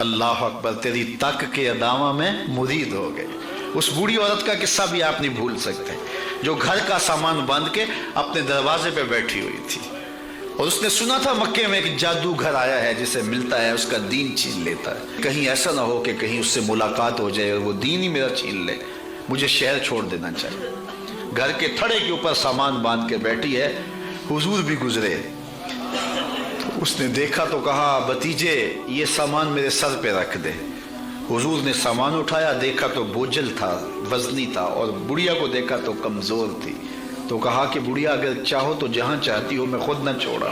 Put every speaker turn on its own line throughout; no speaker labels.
اللہ اکبر، تیری تک کے ادامہ میں مرید ہو گئے۔ اس بوڑھی عورت کا قصہ بھی آپ نہیں بھول سکتے، جو گھر کا سامان باندھ کے اپنے دروازے پہ بیٹھی ہوئی تھی، اور اس نے سنا تھا مکے میں ایک جادوگر آیا ہے جسے ملتا ہے اس کا دین چھین لیتا ہے، کہیں ایسا نہ ہو کہ کہیں اس سے ملاقات ہو جائے اور وہ دین ہی میرا چھین لے، مجھے شہر چھوڑ دینا چاہیے۔ گھر کے تھڑے کے اوپر سامان باندھ کے بیٹھی ہے، حضور بھی گزرے، تو اس نے دیکھا تو کہا بھتیجے یہ سامان میرے سر پہ رکھ دے۔ حضور نے سامان اٹھایا، دیکھا تو بوجھل تھا، وزنی تھا، اور بڑھیا کو دیکھا تو کمزور تھی، تو کہا کہ بڑھیا اگر چاہو تو جہاں چاہتی ہو میں خود نہ چھوڑا۔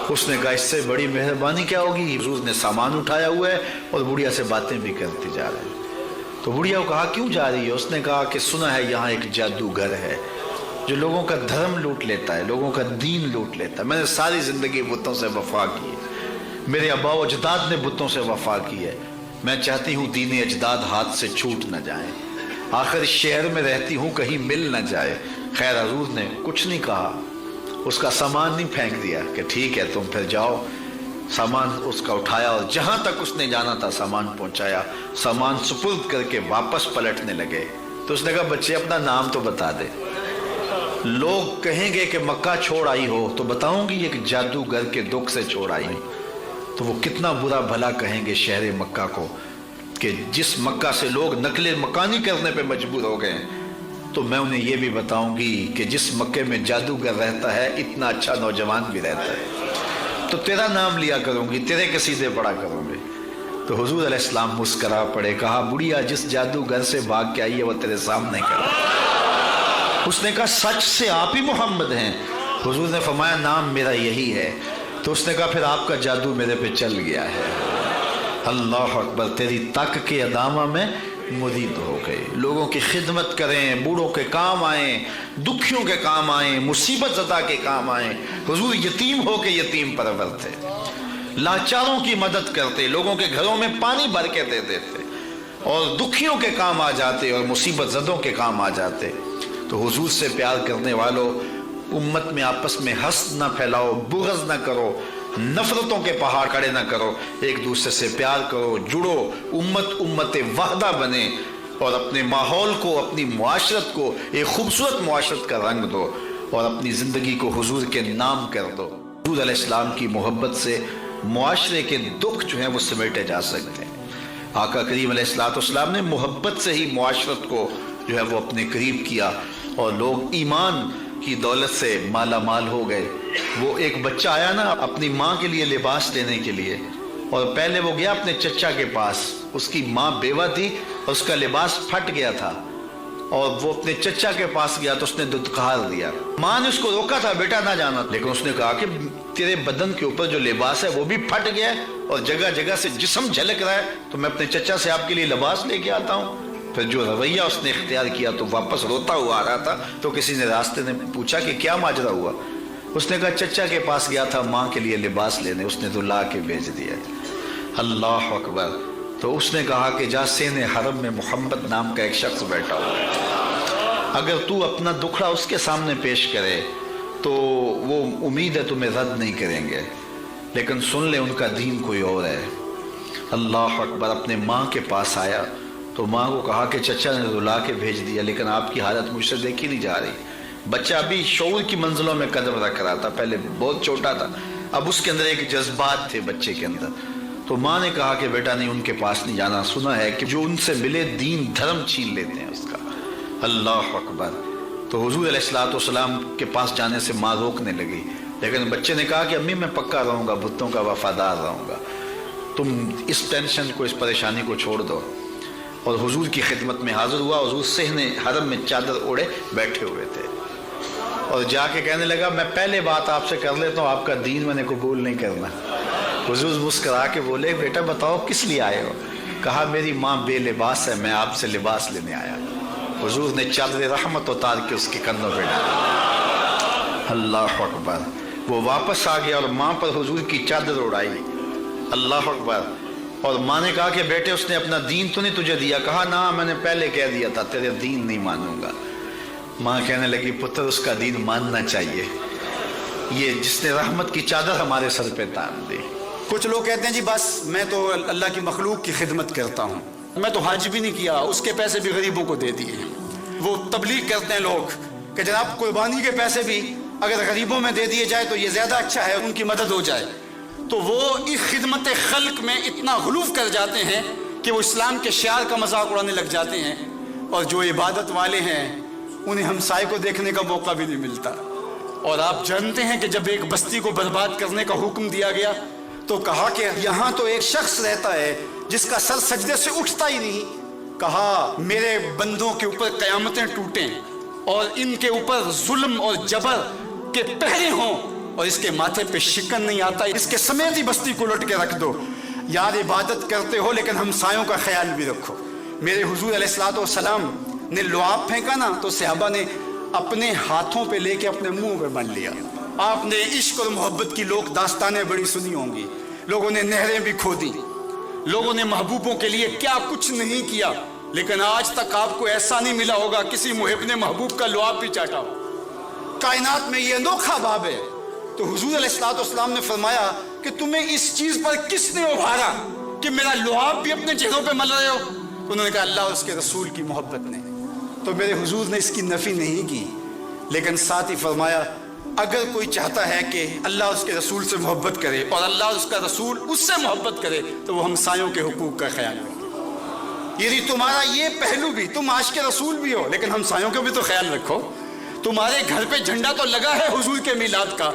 اس نے کہا اس سے بڑی مہربانی کیا ہوگی؟ حضور نے سامان اٹھایا ہوا ہے اور بڑھیا سے باتیں بھی کرتے جا رہے ہیں۔ تو بڑھیا کو کہا کیوں جا رہی ہے؟ اس نے کہا کہ سنا ہے یہاں ایک جادوگر ہے جو لوگوں کا دھرم لوٹ لیتا ہے، لوگوں کا دین لوٹ لیتا ہے۔ میں نے ساری زندگی بتوں سے وفا کی ہے، میرے آباء و اجداد نے بتوں سے وفا کی ہے، میں چاہتی ہوں دین اجداد ہاتھ سے چھوٹ نہ جائیں، آخر شہر میں رہتی ہوں کہیں مل نہ جائے۔ خیر حضور نے کچھ نہیں کہا، اس کا سامان نہیں پھینک دیا کہ ٹھیک ہے تم پھر جاؤ۔ سامان اس کا اٹھایا اور جہاں تک اس نے جانا تھا سامان پہنچایا، سامان سپرد کر کے واپس پلٹنے لگے۔ تو اس نے کہا بچے اپنا نام تو بتا دے، لوگ کہیں گے کہ مکہ چھوڑ آئی ہو تو بتاؤں گی ایک جادوگر کے دکھ سے چھوڑ آئی ہوں، تو وہ کتنا برا بھلا کہیں گے شہر مکہ کو کہ جس مکہ سے لوگ نقل مکانی کرنے پہ مجبور ہو گئے، تو میں انہیں یہ بھی بتاؤں گی کہ جس مکے میں جادوگر رہتا ہے اتنا اچھا نوجوان بھی رہتا ہے، تو تیرا نام لیا کروں گی، تیرے قصیدے پڑھا کروں گی۔ تو حضور علیہ السلام مسکرا پڑے، کہا بڑھیا جس جادوگر سے بھاگ کے آئی ہے وہ تیرے سامنے کھڑا۔ اس نے کہا سچ سے آپ ہی محمد ہیں؟ حضور نے فرمایا نام میرا یہی ہے۔ تو اس نے کہا پھر آپ کا جادو میرے پہ چل گیا ہے۔ اللہ اکبر، تیری تک کے ادامہ میں مرید ہو گئے۔ لوگوں کی خدمت کریں، بوڑھوں کے کام آئیں، دکھیوں کے کام آئیں، مصیبت زدہ کے کام آئیں۔ حضور یتیم ہو کے یتیم پرور تھے، لاچاروں کی مدد کرتے، لوگوں کے گھروں میں پانی بھر کے دے دیتے، اور دکھیوں کے کام آ جاتے اور مصیبت زدوں کے کام آ جاتے۔ تو حضور سے پیار کرنے والوں، امت میں آپس میں حسد نہ پھیلاؤ، بغض نہ کرو، نفرتوں کے پہاڑ کھڑے نہ کرو، ایک دوسرے سے پیار کرو، جڑو، امت وحدہ بنے، اور اپنے ماحول کو، اپنی معاشرت کو ایک خوبصورت معاشرت کا رنگ دو، اور اپنی زندگی کو حضور کے نام کر دو۔ حضور علیہ السلام کی محبت سے معاشرے کے دکھ جو ہیں وہ سمیٹے جا سکتے ہیں۔ آقا کریم علیہ السلام نے محبت سے ہی معاشرت کو جو ہے وہ اپنے قریب کیا، اور لوگ ایمان کی دولت سے مالا مال ہو گئے۔ وہ ایک بچہ آیا نا اپنی ماں کے لیے لباس لینے کے لیے، اور پہلے وہ گیا اپنے چچا کے پاس، اس کی ماں بیوہ تھی اور اس کا لباس پھٹ گیا تھا، اور وہ اپنے چچا کے پاس گیا تو اس نے دھتکار دیا۔ ماں نے اس کو روکا تھا بیٹا نہ جانا، لیکن اس نے کہا کہ تیرے بدن کے اوپر جو لباس ہے وہ بھی پھٹ گیا ہے اور جگہ جگہ سے جسم جھلک رہا ہے، تو میں اپنے چچا سے آپ کے لیے لباس لے کے آتا ہوں۔ پھر جو رویہ اس نے اختیار کیا تو واپس روتا ہوا آ رہا تھا، تو کسی نے راستے نے پوچھا کہ کیا ماجرا ہوا؟ اس نے کہا چچا کے پاس گیا تھا ماں کے لیے لباس لینے، اس نے تو لا کے بھیج دیا۔ اللہ اکبر۔ تو اس نے کہا کہ جا سین حرم میں محمد نام کا ایک شخص بیٹھا ہوا ہے، اگر تو اپنا دکھڑا اس کے سامنے پیش کرے تو وہ امید ہے تمہیں رد نہیں کریں گے، لیکن سن لے ان کا دین کوئی اور ہے۔ اللہ اکبر۔ اپنے ماں کے پاس آیا تو ماں کو کہا کہ چچا نے رلا کے بھیج دیا، لیکن آپ کی حالت مجھ سے دیکھی نہیں جا رہی۔ بچہ ابھی شعور کی منزلوں میں قدم رکھ رہا تھا، پہلے بہت چھوٹا تھا، اب اس کے اندر ایک جذبات تھے بچے کے اندر۔ تو ماں نے کہا کہ بیٹا نہیں ان کے پاس نہیں جانا، سنا ہے کہ جو ان سے ملے دین دھرم چھین لیتے ہیں اس کا۔ اللہ اکبر۔ تو حضور علیہ السلام کے پاس جانے سے ماں روکنے لگی، لیکن بچے نے کہا کہ امی میں پکا رہوں گا، بتوں کا وفادار رہوں گا، تم اس ٹینشن کو، اس پریشانی کو چھوڑ دو۔ اور حضور کی خدمت میں حاضر ہوا۔ حضور صحن حرم میں چادر اوڑے بیٹھے ہوئے تھے، اور جا کے کہنے لگا میں پہلے بات آپ سے کر لیتا ہوں، آپ کا دین میں نے قبول نہیں کرنا۔ حضور مسکرا کے بولے بیٹا بتاؤ کس لیے آئے ہو؟ کہا میری ماں بے لباس ہے، میں آپ سے لباس لینے آیا۔ حضور نے چادر رحمت اتار کے اس کے کندھوں پہ ڈالا۔ اللہ اکبر۔ وہ واپس آ گیا اور ماں پر حضور کی چادر اڑائی۔ اللہ اکبر۔ اور ماں نے کہا کہ بیٹے اس نے اپنا دین تو نہیں تجھے دیا؟ کہا نہ، میں نے پہلے کہہ دیا تھا تیرے دین نہیں مانوں گا۔ ماں کہنے لگی پتر اس کا دین ماننا چاہیے، یہ جس نے رحمت کی چادر ہمارے سر پہ تان دی۔
کچھ لوگ کہتے ہیں جی بس میں تو اللہ کی مخلوق کی خدمت کرتا ہوں، میں تو حج بھی نہیں کیا، اس کے پیسے بھی غریبوں کو دے دیے۔ وہ تبلیغ کرتے ہیں لوگ کہ جناب قربانی کے پیسے بھی اگر غریبوں میں دے دیے جائے تو یہ زیادہ اچھا ہے، ان کی مدد ہو جائے۔ تو وہ اس خدمت خلق میں اتنا غلوف کر جاتے ہیں کہ وہ اسلام کے شعار کا مذاق اڑانے لگ جاتے ہیں، اور جو عبادت والے ہیں انہیں ہمسائے کو دیکھنے کا موقع بھی نہیں ملتا۔ اور آپ جانتے ہیں کہ جب ایک بستی کو برباد کرنے کا حکم دیا گیا تو کہا کہ یہاں تو ایک شخص رہتا ہے جس کا سر سجدے سے اٹھتا ہی نہیں۔ کہا میرے بندوں کے اوپر قیامتیں ٹوٹیں اور ان کے اوپر ظلم اور جبر کے پہرے ہوں اور اس کے ماتھے پہ شکن نہیں آتا، اس کے سمیت ہی بستی کو لٹ کے رکھ دو۔ یار عبادت کرتے ہو لیکن ہمسایوں کا خیال بھی رکھو۔ میرے حضور علیہ الصلوۃ والسلام نے لعاب پھینکا نا تو صحابہ نے اپنے ہاتھوں پہ لے کے اپنے منہ پہ بن لیا۔ آپ نے عشق اور محبت کی لوگ داستانیں بڑی سنی ہوں گی، لوگوں نے نہریں بھی کھودی، لوگوں نے محبوبوں کے لیے کیا کچھ نہیں کیا، لیکن آج تک آپ کو ایسا نہیں ملا ہوگا کسی محب نے محبوب کا لعاب بھی چاٹا ہو۔ کائنات میں یہ انوکھا باب ہے۔ تو حضور علیہ الصلوۃ والسلام نے فرمایا کہ تمہیں اس چیز پر کس نے ابھارا کہ میرا لعاب بھی اپنے چہروں پہ مل رہے ہو؟ انہوں نے کہا اللہ اور اس کے رسول کی محبت نے۔ تو میرے حضور نے اس کی نفی نہیں کی، لیکن ساتھ ہی فرمایا اگر کوئی چاہتا ہے کہ اللہ اور اس کے رسول سے محبت کرے اور اللہ اور اس کا رسول اس سے محبت کرے تو وہ ہمسایوں کے حقوق کا خیال رکھے۔ یعنی تمہارا یہ پہلو بھی، تم عاشق رسول بھی ہو لیکن ہمسایوں کا بھی تو خیال رکھو۔ تمہارے گھر پہ جھنڈا تو لگا ہے حضور کے میلاد کا،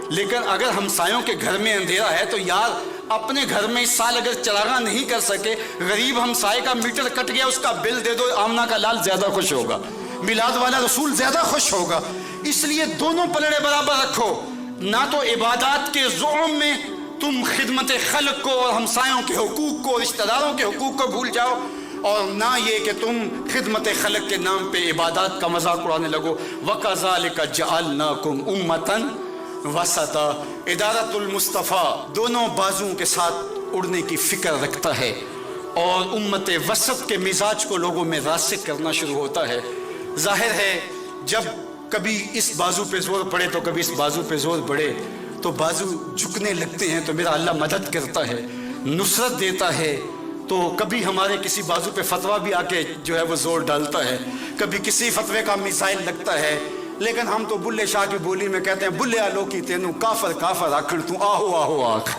لیکن اگر ہمسایوں کے گھر میں اندھیرا ہے تو یار اپنے گھر میں اس سال اگر چراغاں نہیں کر سکے، غریب ہمسائے کا میٹر کٹ گیا اس کا بل دے دو، آمنہ کا لال زیادہ خوش ہوگا، میلاد والا رسول زیادہ خوش ہوگا۔ اس لیے دونوں پلڑے برابر رکھو، نہ تو عبادات کے زعم میں تم خدمت خلق کو اور ہمسایوں کے حقوق کو، رشتہ داروں کے حقوق کو بھول جاؤ، اور نہ یہ کہ تم خدمت خلق کے نام پہ عبادات کا مذاق اڑانے لگو۔ وَكَذَلِكَ جَعَلْنَاكُمْ أُمَّةً وسطا۔ ادارت المصطفیٰ دونوں بازوؤں کے ساتھ اڑنے کی فکر رکھتا ہے، اور امت وسط کے مزاج کو لوگوں میں راسخ کرنا شروع ہوتا ہے۔ ظاہر ہے جب کبھی اس بازو پہ زور پڑے تو کبھی اس بازو پہ زور پڑے تو بازو جھکنے لگتے ہیں، تو میرا اللہ مدد کرتا ہے، نصرت دیتا ہے۔ تو کبھی ہمارے کسی بازو پہ فتویٰ بھی آ کے جو ہے وہ زور ڈالتا ہے، کبھی کسی فتوے کا میزائل لگتا ہے، لیکن ہم تو بلے شاہ کی بولی میں کہتے ہیں بلے آلو کی تینوں کافر کافر آکھن تو آہو آہو آکھ۔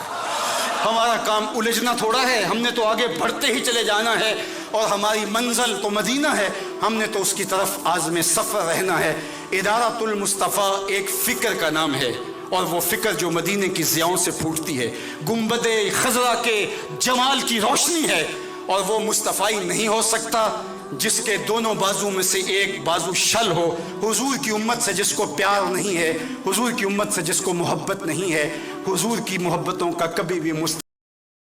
ہمارا کام الجھنا تھوڑا ہے، ہم نے تو آگے بڑھتے ہی چلے جانا ہے، اور ہماری منزل تو مدینہ ہے، ہم نے تو اس کی طرف عازم سفر رہنا ہے۔ ادارت المصطفیٰ ایک فکر کا نام ہے، اور وہ فکر جو مدینے کی ضیاؤں سے پھوٹتی ہے، گنبد خضرا کے جمال کی روشنی ہے، اور وہ مصطفی نہیں ہو سکتا جس کے دونوں بازو میں سے ایک بازو شل ہو۔ حضور کی امت سے جس کو پیار نہیں ہے، حضور کی امت سے جس کو محبت نہیں ہے، حضور کی محبتوں کا کبھی بھی مصطفی